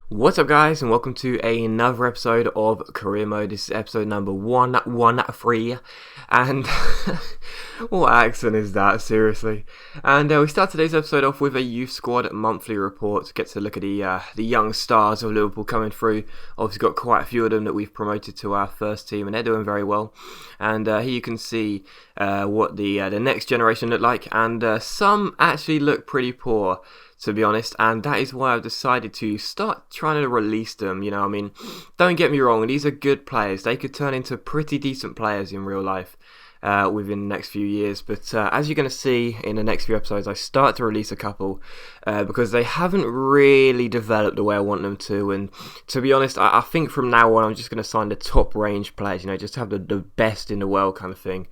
What's up guys, and welcome to another episode of Career Mode. This is episode number 113, and what accent is that, seriously? And we start today's episode off with a youth squad monthly report to get to look at the young stars of Liverpool coming through. Obviously got quite a few of them that we've promoted to our first team, and they're doing very well. And here you can see what the next generation look like, and some actually look pretty poor, to be honest, and that is why I've decided to start trying to release them. You know, I mean, don't get me wrong, these are good players. They could turn into pretty decent players in real life within the next few years, but as you're going to see in the next few episodes, I start to release a couple because they haven't really developed the way I want them to. And to be honest, I think from now on I'm just going to sign the top range players, you know, just to have the best in the world kind of thing.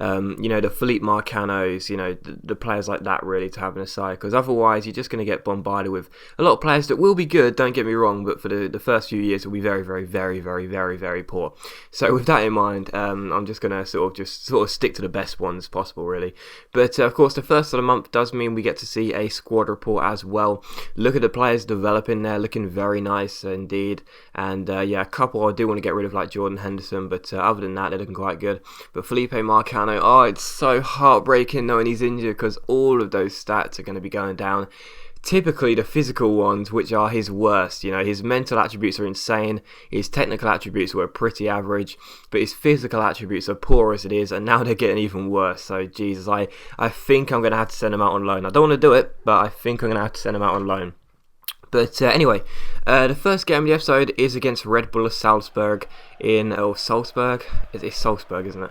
You know, the Philippe Marcanos, you know, the players like that really to have in a side, because otherwise you're just going to get bombarded with a lot of players that will be good, don't get me wrong, but for the first few years will be very, very, very, very, very, very poor. So with that in mind, I'm just going to sort of stick to the best ones possible, really. But of course, the first of the month does mean we get to see a squad report as well. Look at the players developing there, looking very nice indeed. And yeah, a couple I do want to get rid of, like Jordan Henderson, but other than that, they're looking quite good. But Felipe Marcano, oh, it's so heartbreaking knowing he's injured, because all of those stats are going to be going down. Typically the physical ones, which are his worst. You know, his mental attributes are insane, his technical attributes were pretty average, but his physical attributes are poor as it is, and now they're getting even worse. So Jesus, I think I'm going to have to send him out on loan. I don't want to do it, but I think I'm going to have to send him out on loan. But anyway, the first game of the episode is against Red Bull Salzburg Salzburg? It's Salzburg, isn't it?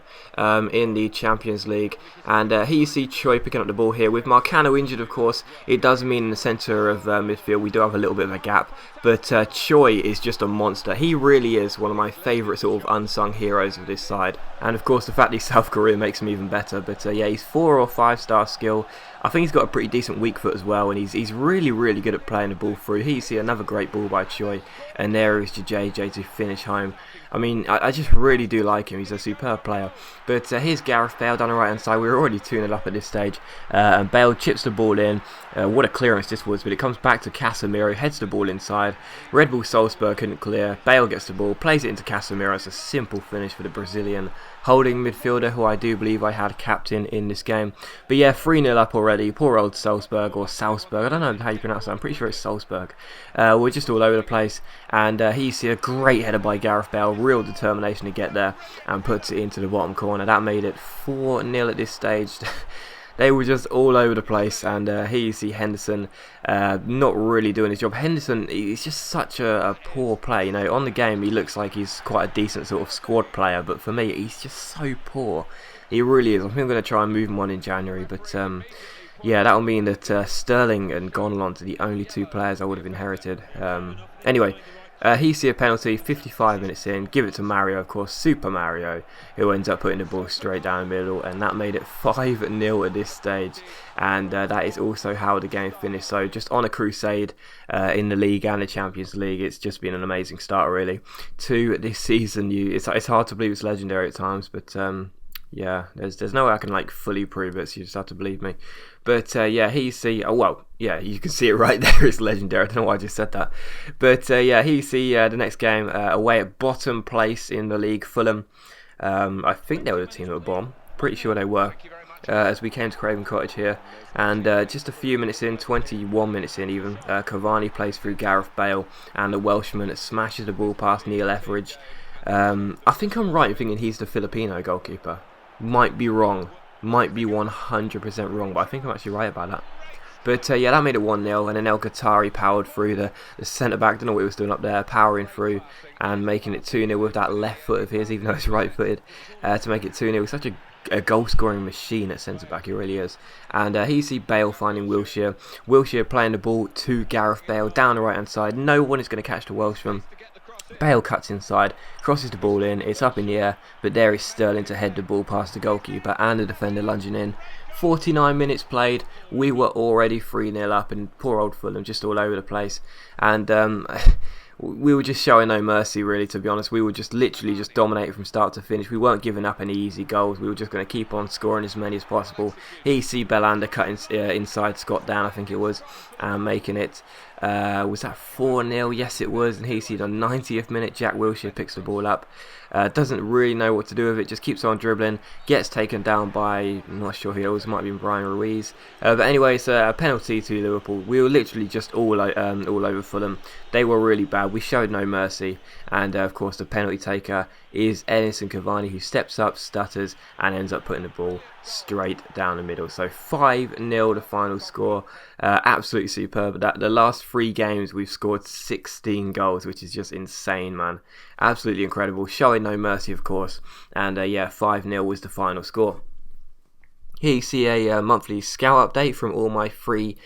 In the Champions League. And here you see Choi picking up the ball here. With Marcano injured, of course, it does mean in the centre of midfield we do have a little bit of a gap. But Choi is just a monster. He really is one of my favourite sort of unsung heroes of this side. And of course, the fact he's South Korean makes him even better. But yeah, he's 4 or 5 star skill. I think he's got a pretty decent weak foot as well, and he's really, really good at playing the ball through. Here you see another great ball by Choi, and there is JJ to finish home. I mean, I just really do like him. He's a superb player. But here's Gareth Bale down the right hand side. We're already 2-0 up at this stage. And Bale chips the ball in. What a clearance this was, but it comes back to Casemiro, heads the ball inside. Red Bull Salzburg couldn't clear. Bale gets the ball, plays it into Casemiro. It's a simple finish for the Brazilian holding midfielder, who I do believe I had captain in this game. But yeah, 3-0 up already. Poor old Salzburg, or Salzburg, I don't know how you pronounce it, I'm pretty sure it's Salzburg. We're just all over the place, and here you see a great header by Gareth Bale, real determination to get there, and puts it into the bottom corner. That made it 4-0 at this stage. They were just all over the place, and here you see Henderson not really doing his job. Henderson, he's just such a poor player. You know, on the game he looks like he's quite a decent sort of squad player, but for me he's just so poor. He really is. I think I'm going to try and move him on in January, but yeah, that'll mean that Sterling and Gonalons are the only 2 players I would have inherited. Anyway. He see a penalty 55 minutes in, give it to Mario, of course, Super Mario, who ends up putting the ball straight down the middle, and that made it 5-0 at this stage, and that is also how the game finished. So just on a crusade in the league and the Champions League. It's just been an amazing start, really, to this season. It's hard to believe it's legendary at times, but yeah, there's no way I can like fully prove it, so you just have to believe me. But yeah, here you see, oh well, yeah, you can see it right there, it's legendary. I don't know why I just said that. But yeah, here you see the next game, away at bottom place in the league, Fulham. I think they were the team at the bottom, pretty sure they were. As we came to Craven Cottage here, and just a few minutes in, 21 minutes in even, Cavani plays through Gareth Bale, and the Welshman smashes the ball past Neil Etheridge. I think I'm right in thinking he's the Filipino goalkeeper. Might be wrong, might be 100% wrong, but I think I'm actually right about that. But yeah, that made it 1-0, and then El Qatari powered through the centre-back, don't know what he was doing up there, powering through and making it 2-0 with that left foot of his, even though it's right-footed, to make it 2-0. Such a goal-scoring machine at centre-back, he really is. And here you see Bale finding Wilshere. Wilshere playing the ball to Gareth Bale down the right-hand side. No one is going to catch the Welshman. Bale cuts inside, crosses the ball in, it's up in the air, but there is Sterling to head the ball past the goalkeeper and the defender lunging in. 49 minutes played, we were already 3-0 up, and poor old Fulham just all over the place. And we were just showing no mercy, really, to be honest. We were just literally just dominating from start to finish. We weren't giving up any easy goals. We were just going to keep on scoring as many as possible. Here you see Belander cutting inside Scott down, I think it was, and making it. Was that 4-0? Yes, it was. And here you see the 90th minute, Jack Wilshere picks the ball up. Doesn't really know what to do with it, just keeps on dribbling, gets taken down by, I'm not sure who it was, might be Brian Ruiz. But anyway, it's a penalty to Liverpool. We were literally just all over Fulham. They were really bad. We showed no mercy. And of course, the penalty taker is Edinson Cavani, who steps up, stutters, and ends up putting the ball straight down the middle. So 5-0 the final score. Absolutely superb. The last 3 games we've scored 16 goals, which is just insane, man. Absolutely incredible. Showing no mercy, of course. And yeah, 5-0 was the final score. Here you see a monthly scout update from all my 3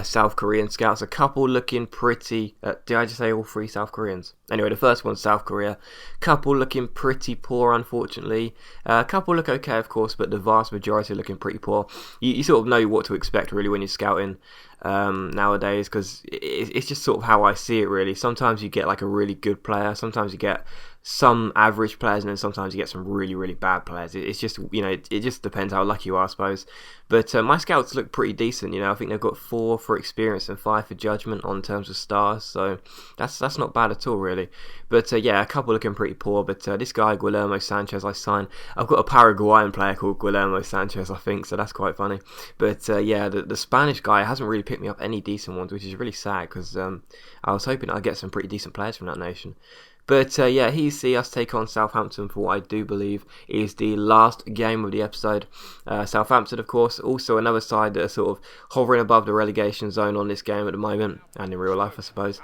South Korean scouts. A couple looking pretty... did I just say all 3 South Koreans? Anyway, the first one's South Korea. Couple looking pretty poor, unfortunately. A couple look okay, of course, but the vast majority are looking pretty poor. You sort of know what to expect, really, when you're scouting nowadays, because it's just sort of how I see it, really. Sometimes you get like a really good player. Sometimes you get some average players, and then sometimes you get some really, really bad players. It's just, you know, it just depends how lucky you are, I suppose. But my scouts look pretty decent, you know. I think they've got 4 for experience and 5 for judgment on terms of stars, so that's not bad at all, really. But yeah, a couple looking pretty poor. But this guy, Guillermo Sanchez, I signed. I've got a Paraguayan player called Guillermo Sanchez, I think, so that's quite funny. But yeah, the Spanish guy hasn't really picked me up any decent ones, which is really sad, because I was hoping I'd get some pretty decent players from that nation. But yeah, here you see us take on Southampton for what I do believe is the last game of the episode. Southampton, of course, also another side that are sort of hovering above the relegation zone on this game at the moment, and in real life, I suppose.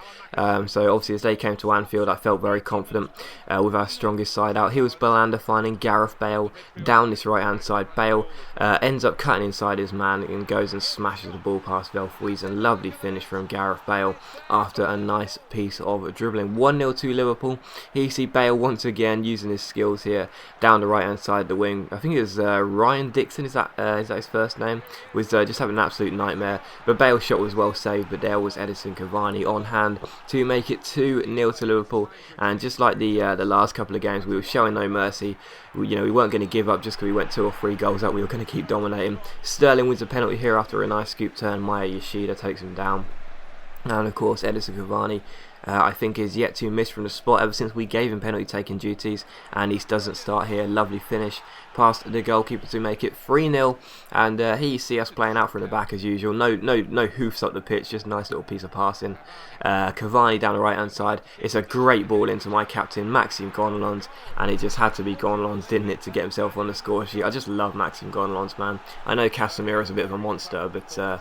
So obviously, as they came to Anfield, I felt very confident with our strongest side out. Here was Belander finding Gareth Bale down this right-hand side. Bale ends up cutting inside his man and goes and smashes the ball past Velfuizen. Lovely finish from Gareth Bale after a nice piece of dribbling. 1-0 to Liverpool. Here you see Bale once again using his skills here down the right hand side of the wing. I think it was Ryan Dixon, is that his first name? Was just having an absolute nightmare. But Bale's shot was well saved, but there was Edinson Cavani on hand to make it 2-0 to Liverpool. And just like the last couple of games, we were showing no mercy. We weren't going to give up just because we went 2 or 3 goals up. We were going to keep dominating. Sterling wins a penalty here after a nice scoop turn. Maya Yoshida takes him down. And of course, Edinson Cavani, I think, is yet to miss from the spot ever since we gave him penalty taking duties, and he doesn't start here. Lovely finish past the goalkeeper to make it 3-0. And here you see us playing out from the back as usual. No hoofs up the pitch, just a nice little piece of passing. Cavani down the right hand side. It's a great ball into my captain Maxime Gonalons, and it just had to be Gonalons, didn't it, to get himself on the score sheet. I just love Maxime Gonalons, man. I know Casemiro's a bit of a monster, but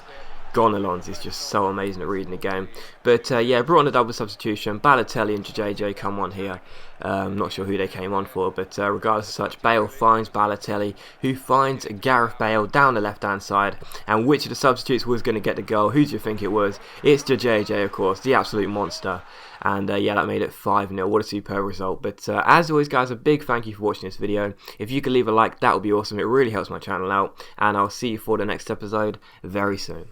Gonalons is just so amazing at reading the game. But yeah, brought on a double substitution. Balotelli and JJ come on here. Not sure who they came on for, but regardless of such, Bale finds Balotelli, who finds Gareth Bale down the left-hand side. And which of the substitutes was going to get the goal? Who do you think it was? It's JJ, of course, the absolute monster. And yeah, that made it 5-0. What a superb result. But as always, guys, a big thank you for watching this video. If you could leave a like, that would be awesome. It really helps my channel out. And I'll see you for the next episode very soon.